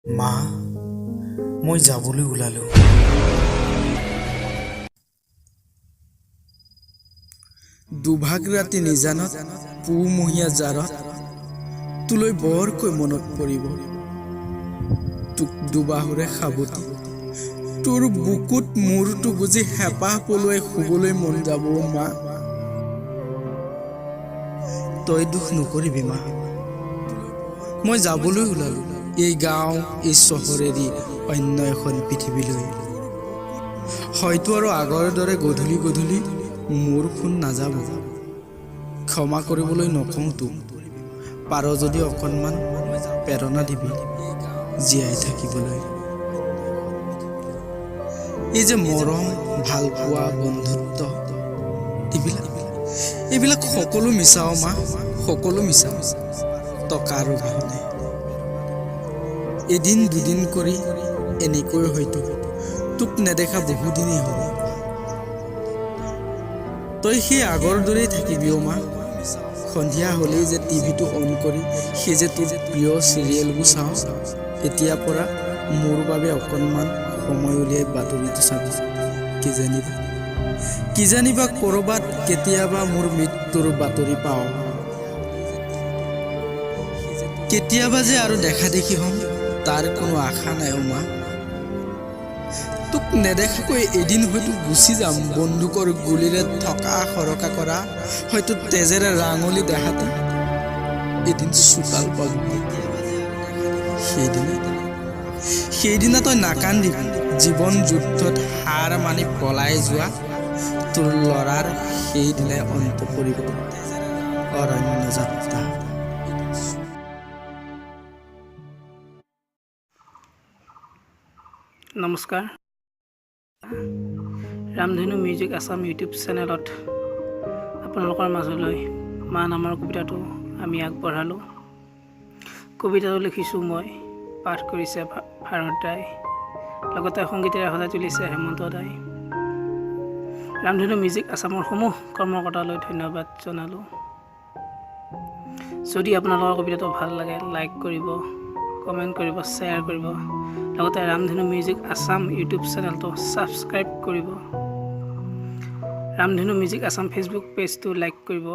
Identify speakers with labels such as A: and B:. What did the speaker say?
A: মা, মই যাবলৈ ওলালোঁ। দুভাগ ৰাতি নিজানত পুহমহীয়া জাৰত তোলৈ বৰকৈ মনত পৰিব। তোক দুবাহুৰে সাৱটি তোৰ বুকুত মূৰটো বুজি হেঁপাহ পলুৱাই শুবলৈ মন যাব মা। তই দুখ নকৰিবি মা, মই যাবলৈ ওলালোঁ এই গাঁও এই চহৰ এৰি অন্য এখন পৃথিৱীলৈ। হয়তো আৰু আগৰ দৰে গধূলি গধূলি মোৰ ফোন নাযাব। ক্ষমা কৰিবলৈ নকওঁ তোক, পাৰ যদি অকণমান প্ৰেৰণা দিবি জীয়াই থাকিবলৈ। এই যে মৰম, ভাল পোৱা, বন্ধুত্ব, এইবিলাক সকলো মিছাও মা, সকলো মিছা। টকাৰ অবিহনে এদিন দুদিন কৰি এনেকৈ হয়তো তোক নেদেখা বহুদিনেই হ'ব। তই সেই আগৰ দৰেই থাকিবি অ' মা। সন্ধিয়া হ'লেই যে টিভিটো অন কৰি সেই যে তোৰ প্ৰিয় চিৰিয়েলবোৰ চাওঁ, এতিয়াৰ পৰা মোৰ বাবে অকণমান সময় উলিয়াই বাতৰিটো চাবি। কিজানিবা ক'ৰবাত কেতিয়াবা মোৰ মৃত্যুৰ বাতৰি পাওঁ। কেতিয়াবা যে আৰু দেখা দেখি হ'ম তাৰ কোনো আশা নাই অ' মা। তোক নেদেখাকৈ এদিন হয়তো গুচি যাম বন্দুকৰ গুলিৰে থকা সৰকা কৰা, হয়তো তেজেৰে ৰাঙলী দেহাতে এদিন চোতাল পাব। সেইদিনা তই নাকান্দিবি। জীৱন যুদ্ধত হাৰ মানি পলাই যোৱা তোৰ ল'ৰাৰ সেইদিনাই অন্ত পৰিব অৰণ্য যাত্ৰা।
B: নমস্কাৰ, ৰামধেনু মিউজিক আছাম ইউটিউব চেনেলত আপোনালোকৰ মাজলৈ মা নামৰ কবিতাটো আমি আগবঢ়ালোঁ। কবিতাটো লিখিছোঁ মই, পাঠ কৰিছে ভাৰত দাই, লগতে সংগীতেৰে সজাই তুলিছে হেমন্ত দাই। ৰামধেনু মিউজিক আছামৰ সমূহ কৰ্মকৰ্তালৈ ধন্যবাদ জনালোঁ। যদি আপোনালোকৰ কবিতাটো ভাল লাগে লাইক কৰিব, কমেণ্ট কৰিব, শ্বেয়াৰ কৰিব, লগতে ৰামধেনু মিউজিক আছাম ইউটিউব চেনেলটো ছাবস্ক্ৰাইব কৰিব। ৰামধেনু মিউজিক আছাম ফেচবুক পেজটো লাইক কৰিব।